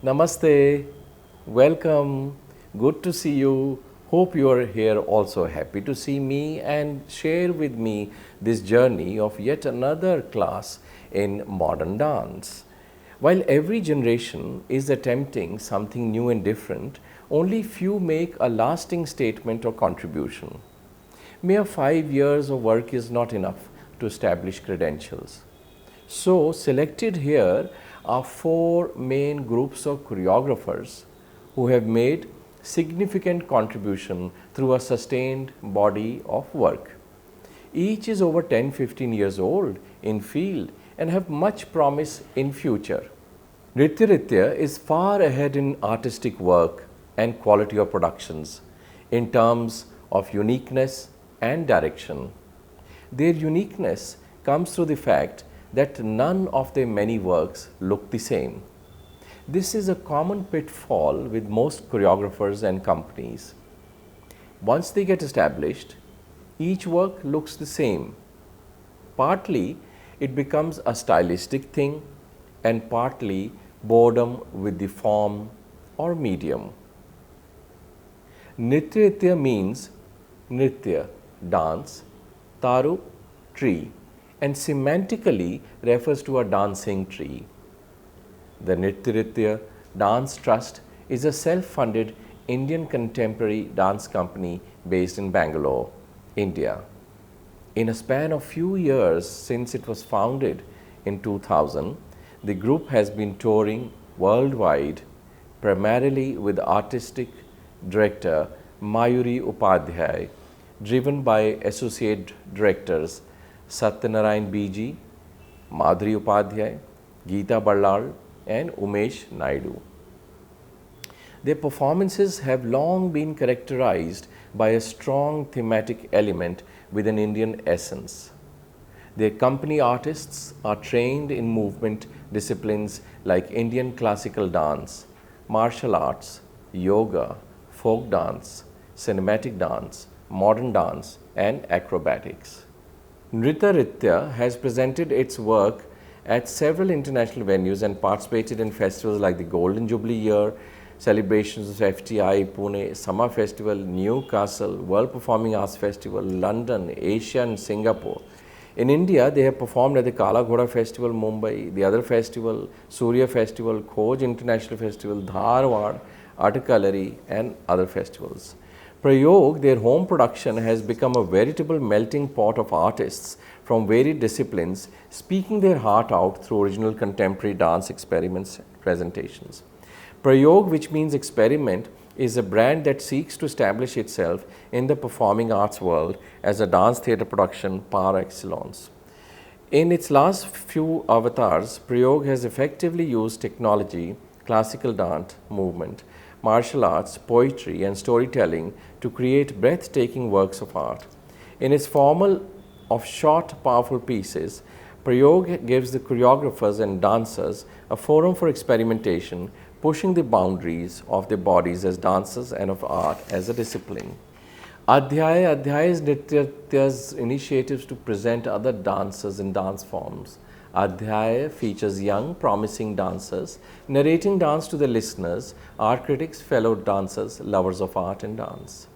Namaste, welcome, good to see you. Hope you are here also happy to see me and share with me this journey of yet another class in modern dance. While every generation is attempting something new and different, only few make a lasting statement or contribution. Mere 5 years of work is not enough to establish credentials. So, selected here are four main groups of choreographers who have made significant contribution through a sustained body of work. Each is over 10-15 years old in field and have much promise in future. Vidya-mitra is far ahead in artistic work and quality of productions in terms of uniqueness and direction. Their uniqueness comes through the fact that none of their many works look the same. This is a common pitfall with most choreographers and companies. Once they get established, each work looks the same. Partly it becomes a stylistic thing and partly boredom with the form or medium. Nritya means nritya, dance, taru, tree, and semantically refers to a dancing tree. The Vidya-mitra Dance Trust is a self-funded Indian contemporary dance company based in Bangalore, India. In a span of few years since it was founded in 2000, the group has been touring worldwide, primarily with artistic director Mayuri Upadhyay, driven by associate directors Satyanarayan BG, Madhuri Upadhyay, Geeta Ballal, and Umesh Naidu. Their performances have long been characterized by a strong thematic element with an Indian essence. Their company artists are trained in movement disciplines like Indian classical dance, martial arts, yoga, folk dance, cinematic dance, modern dance, and acrobatics. Vidya-mitra has presented its work at several international venues and participated in festivals like the Golden Jubilee Year, celebrations of FTI, Pune, Summer Festival, Newcastle, World Performing Arts Festival, London, Asia and Singapore. In India, they have performed at the Kala Ghoda Festival, Mumbai, the other festival, Surya Festival, Khoj International Festival, Dharwad, Artakalari and other festivals. Prayog, their home production, has become a veritable melting pot of artists from varied disciplines speaking their heart out through original contemporary dance experiments and presentations. Prayog, which means experiment, is a brand that seeks to establish itself in the performing arts world as a dance theatre production par excellence. In its last few avatars, Prayog has effectively used technology, classical dance, movement, martial arts, poetry, and storytelling to create breathtaking works of art. In its formal of short, powerful pieces, Prayog gives the choreographers and dancers a forum for experimentation, pushing the boundaries of their bodies as dancers and of art as a discipline. Adhyay is Nritya's initiatives to present other dancers in dance forms. Adhyay features young, promising dancers narrating dance to the listeners, art critics, fellow dancers, lovers of art and dance.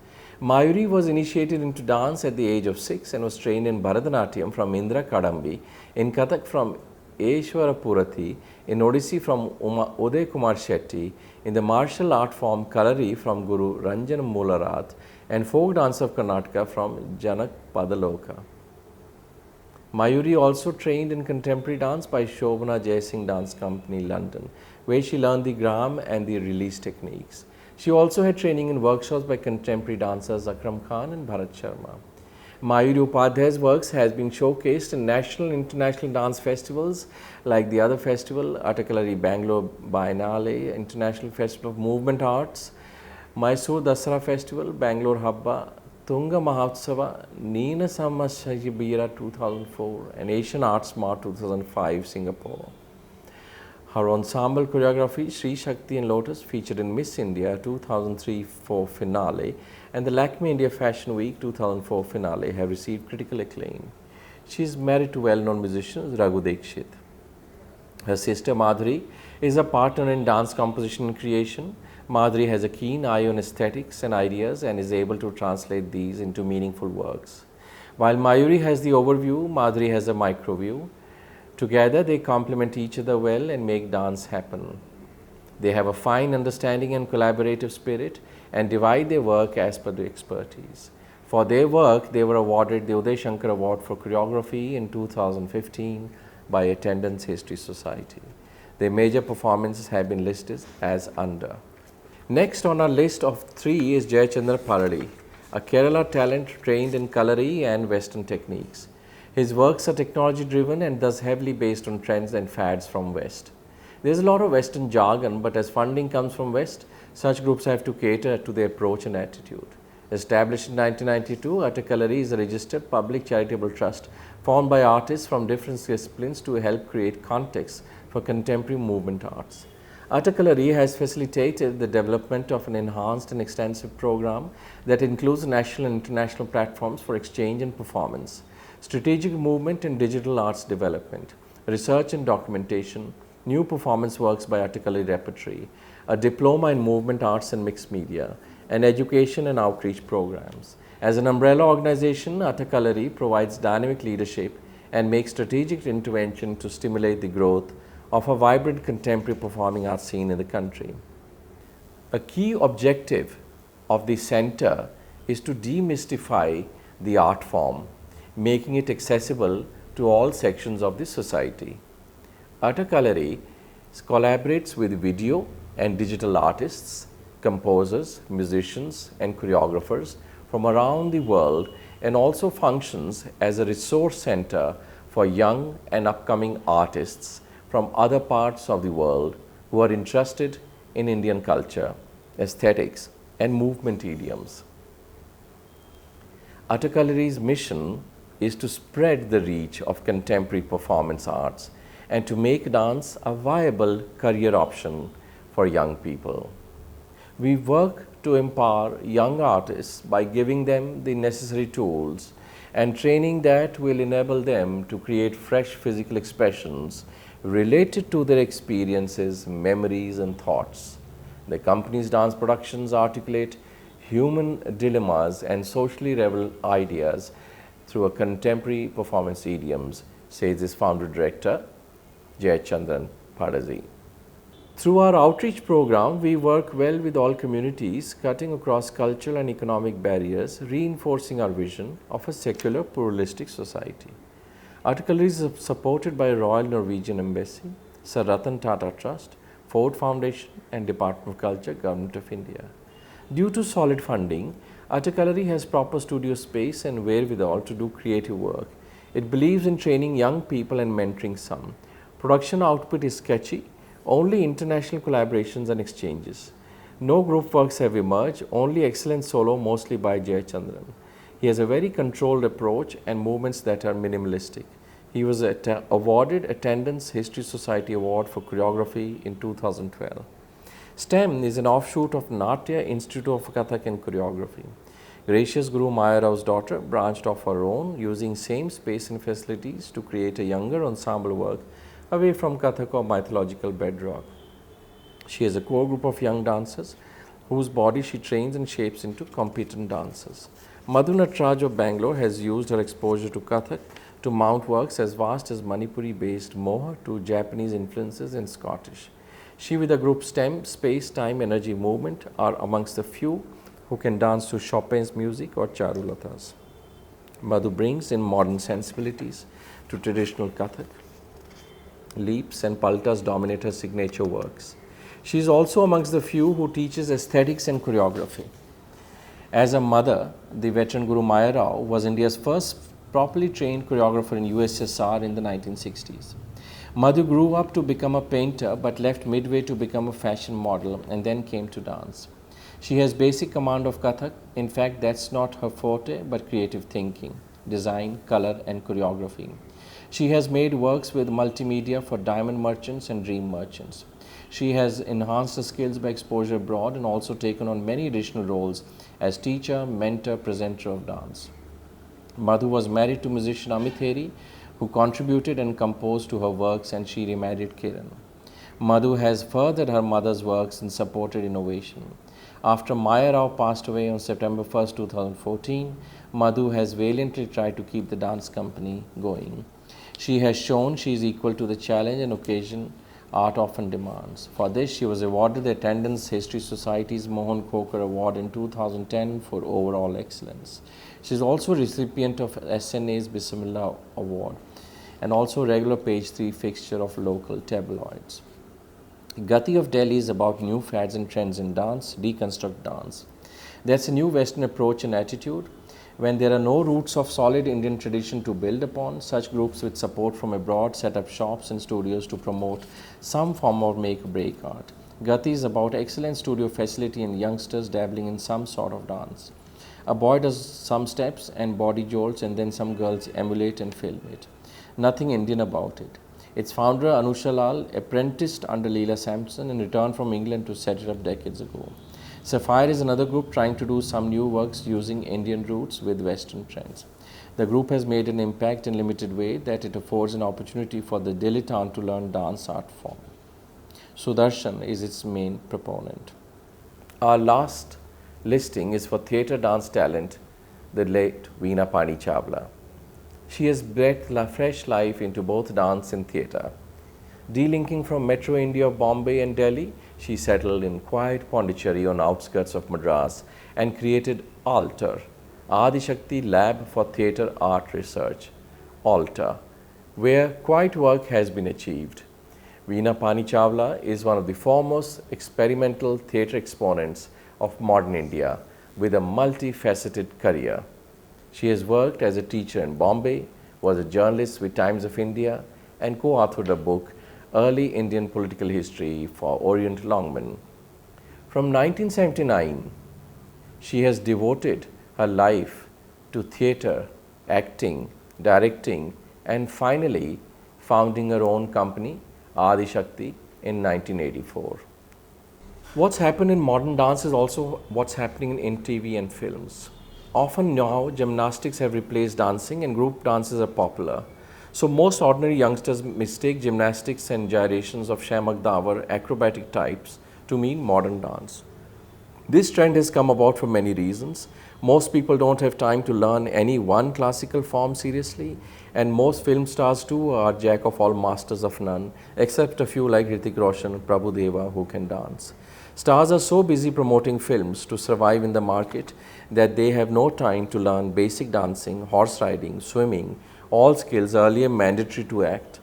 Mayuri was initiated into dance at the age of 6 and was trained in Bharatanatyam from Indra Kadambi, in Kathak from Eshwara Purathi, in Odissi from Uday Kumar Shetty, in the martial art form Kalari from Guru Ranjan Mularath, and folk dance of Karnataka from Janak Padaloka. Mayuri also trained in contemporary dance by Shobhana Jaisingh Dance Company, London, where she learned the gram and the release techniques. She also had training in workshops by contemporary dancers Akram Khan and Bharat Sharma. Mayuri Upadhyay's works has been showcased in national and international dance festivals like the other festival, Atakalari Bangalore Biennale, International Festival of Movement Arts, Mysore Dasara Festival, Bangalore Habba, Tunga Mahotsava, Neena Samashajibira 2004 and Asian Arts Mart 2005 Singapore. Her ensemble choreography, Sri Shakti and Lotus, featured in Miss India 2003-4 finale and the Lakme India Fashion Week 2004 finale have received critical acclaim. She is married to well-known musician Raghu Dikshit. Her sister Madhuri is a partner in dance composition and creation. Madhuri has a keen eye on aesthetics and ideas and is able to translate these into meaningful works. While Mayuri has the overview, Madhuri has a micro view. Together, they complement each other well and make dance happen. They have a fine understanding and collaborative spirit and divide their work as per their expertise. For their work, they were awarded the UDAYSHANKAR Award for Choreography in 2015 by Attendance History Society. Their major performances have been listed as under. Next on our list of three is Jayachandra Paradi, a Kerala talent trained in Kalari and Western techniques. His works are technology driven and thus heavily based on trends and fads from West. There is a lot of Western jargon, but as funding comes from West, such groups have to cater to their approach and attitude. Established in 1992, Atakalari is a registered public charitable trust formed by artists from different disciplines to help create context for contemporary movement arts. Atakalari has facilitated the development of an enhanced and extensive program that includes national and international platforms for exchange and performance, strategic movement and digital arts development, research and documentation, new performance works by Atakalari repertory, a diploma in movement arts and mixed media, and education and outreach programs. As an umbrella organization, Atakalari provides dynamic leadership and makes strategic intervention to stimulate the growth of a vibrant contemporary performing arts scene in the country. A key objective of the center is to demystify the art form, making it accessible to all sections of the society. Atakalari collaborates with video and digital artists, composers, musicians, and choreographers from around the world and also functions as a resource center for young and upcoming artists from other parts of the world who are interested in Indian culture, aesthetics, and movement idioms. Atakalari's mission is to spread the reach of contemporary performance arts and to make dance a viable career option for young people. We work to empower young artists by giving them the necessary tools and training that will enable them to create fresh physical expressions related to their experiences, memories, and thoughts. The company's dance productions articulate human dilemmas and socially relevant ideas through a contemporary performance idioms, says its founder director, Jayachandran Paradi. Through our outreach program, we work well with all communities, cutting across cultural and economic barriers, reinforcing our vision of a secular, pluralistic society. Atakalari is supported by Royal Norwegian Embassy, Sir Ratan Tata Trust, Ford Foundation, and Department of Culture, Government of India. Due to solid funding, Atakalari has proper studio space and wherewithal to do creative work. It believes in training young people and mentoring some. Production output is sketchy, only international collaborations and exchanges. No group works have emerged, only excellent solo, mostly by Jayachandran. He has a very controlled approach and movements that are minimalistic. He was awarded Attendance History Society Award for Choreography in 2012. STEM is an offshoot of Natya Institute of Kathak and Choreography. Gracious Guru Maya Rao's daughter branched off her own, using same space and facilities to create a younger ensemble work away from Kathak or mythological bedrock. She has a core group of young dancers whose body she trains and shapes into competent dancers. Madhu Natraj of Bangalore has used her exposure to Kathak to mount works as vast as Manipuri-based Moha to Japanese influences and Scottish. She with a group STEM, Space, Time, Energy Movement are amongst the few who can dance to Chopin's music or Charulata's. Madhu brings in modern sensibilities to traditional Kathak. Leaps and paltas dominate her signature works. She is also amongst the few who teaches aesthetics and choreography. As a mother, the veteran Guru Maya Rao was India's first properly trained choreographer in USSR in the 1960s. Madhu grew up to become a painter but left midway to become a fashion model and then came to dance. She has basic command of Kathak. In fact, that's not her forte but creative thinking, design, color and choreography. She has made works with multimedia for diamond merchants and dream merchants. She has enhanced her skills by exposure abroad and also taken on many additional roles as teacher, mentor, presenter of dance. Madhu was married to musician Amit Heri, who contributed and composed to her works, and she remarried Kiran. Madhu has furthered her mother's works and supported innovation. After Maya Rao passed away on September 1st, 2014, Madhu has valiantly tried to keep the dance company going. She has shown she is equal to the challenge and occasion art often demands. For this, she was awarded the Attendance History Society's Mohan Khokar Award in 2010 for overall excellence. She is also a recipient of SNA's Bismillah Award and also a regular page 3 fixture of local tabloids. Gati of Delhi is about new fads and trends in dance, deconstruct dance. That's a new Western approach and attitude. When there are no roots of solid Indian tradition to build upon, such groups with support from abroad set up shops and studios to promote some form of make-break art. Gati is about excellent studio facility and youngsters dabbling in some sort of dance. A boy does some steps and body jolts, and then some girls emulate and film it. Nothing Indian about it. Its founder, Anusha Lal, apprenticed under Leela Sampson and returned from England to set it up decades ago. Sapphire is another group trying to do some new works using Indian roots with Western trends. The group has made an impact in limited way that it affords an opportunity for the dilettante to learn dance art form. Sudarshan is its main proponent. Our last listing is for theatre dance talent, the late Veena Pani Chawla. She has breathed fresh life into both dance and theatre. Delinking from Metro India of Bombay and Delhi, she settled in quiet Pondicherry on outskirts of Madras and created ALTER, Adi Shakti Lab for Theatre Art Research, ALTER, where quiet work has been achieved. Veena Pani Chawla is one of the foremost experimental theatre exponents of modern India with a multifaceted career. She has worked as a teacher in Bombay, was a journalist with Times of India, and co-authored a book, Early Indian Political History, for Orient Longman. From 1979, she has devoted her life to theatre, acting, directing, and finally founding her own company, Adi Shakti, in 1984. What's happened in modern dance is also what's happening in TV and films. Often now, gymnastics have replaced dancing and group dances are popular. So most ordinary youngsters mistake gymnastics and gyrations of Shamak Davar acrobatic types to mean modern dance. This trend has come about for many reasons. Most people don't have time to learn any one classical form seriously, and most film stars too are jack of all masters of none, except a few like Hrithik Roshan and Prabhu Deva who can dance. Stars are so busy promoting films to survive in the market that they have no time to learn basic dancing, horse riding, swimming, all skills earlier mandatory to act.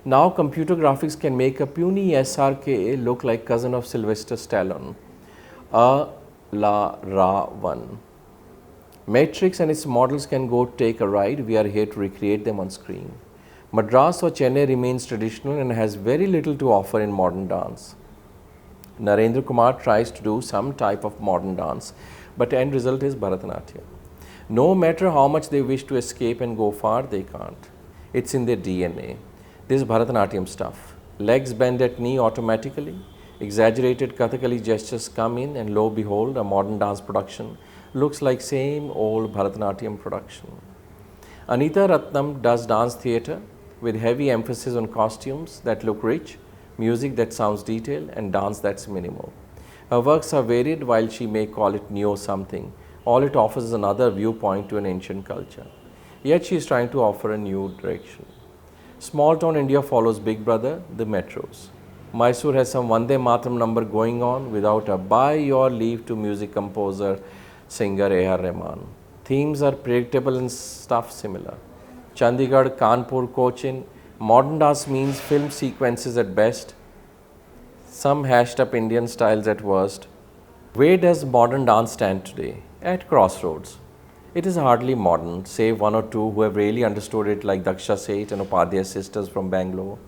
Now computer graphics can make a puny SRK look like cousin of Sylvester Stallone. A la ra one. Matrix and its models can go take a ride. We are here to recreate them on screen. Madras or Chennai remains traditional and has very little to offer in modern dance. Narendra Kumar tries to do some type of modern dance, but end result is Bharatanatyam. No matter how much they wish to escape and go far, they can't. It's in their DNA. This Bharatanatyam stuff. Legs bend at knee automatically. Exaggerated Kathakali gestures come in, and lo behold, a modern dance production looks like same old Bharatanatyam production. Anita Ratnam does dance theatre with heavy emphasis on costumes that look rich, music that sounds detailed, and dance that's minimal. Her works are varied while she may call it neo something. All it offers is another viewpoint to an ancient culture. Yet she is trying to offer a new direction. Small town India follows Big Brother, the metros. Mysore has some Vande Mataram number going on without a by your leave to music composer, singer A.R. Rahman. Themes are predictable and stuff similar. Chandigarh, Kanpur, Cochin. Modern dance means film sequences at best, some hashed up Indian styles at worst. Where does modern dance stand today? At crossroads. It is hardly modern, save one or two who have really understood it, like Daksha Seth and Upadhyay sisters from Bangalore.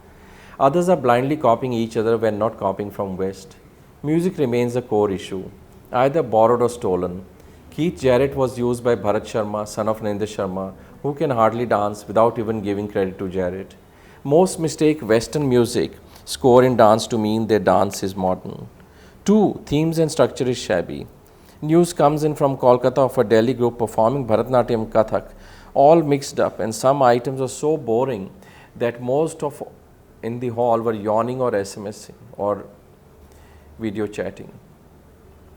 Others are blindly copying each other when not copying from West. Music remains a core issue, either borrowed or stolen. Keith Jarrett was used by Bharat Sharma, son of Narendra Sharma, who can hardly dance without even giving credit to Jarrett. Most mistake Western music score in dance to mean their dance is modern. 2. Themes and structure is shabby. News comes in from Kolkata of a Delhi group performing Bharatanatyam Kathak all mixed up, and some items are so boring that most of in the hall were yawning or SMSing or video chatting.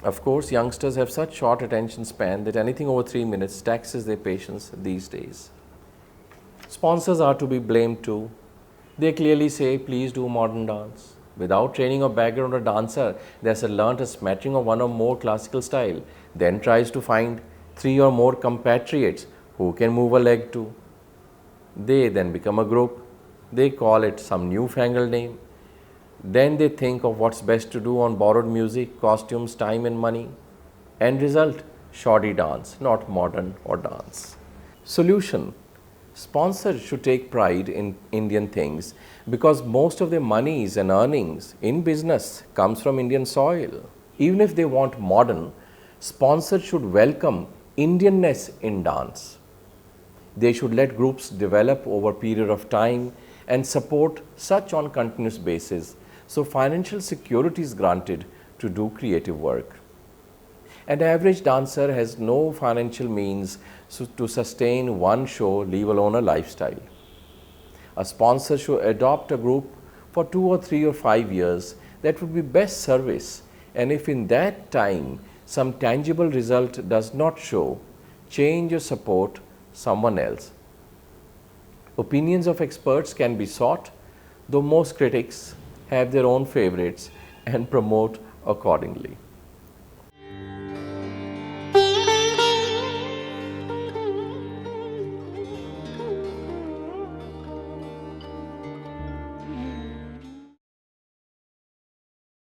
Of course, youngsters have such short attention span that anything over 3 minutes taxes their patience these days. Sponsors are to be blamed too. They clearly say, please do modern dance. Without training or background, a dancer that has learnt a smattering of one or more classical style, then tries to find 3 or more compatriots who can move a leg too. They then become a group. They call it some newfangled name. Then they think of what's best to do on borrowed music, costumes, time and money. End result, shoddy dance, not modern or dance. Solution: sponsors should take pride in Indian things because most of their monies and earnings in business comes from Indian soil. Even if they want modern, sponsors should welcome Indianness in dance. They should let groups develop over a period of time and support such on continuous basis so financial security is granted to do creative work. An average dancer has no financial means to sustain one show, leave alone a lifestyle. A sponsor should adopt a group for 2 or 3 or 5 years. That would be best service, and if in that time some tangible result does not show, change or support someone else. Opinions of experts can be sought, though most critics have their own favorites and promote accordingly.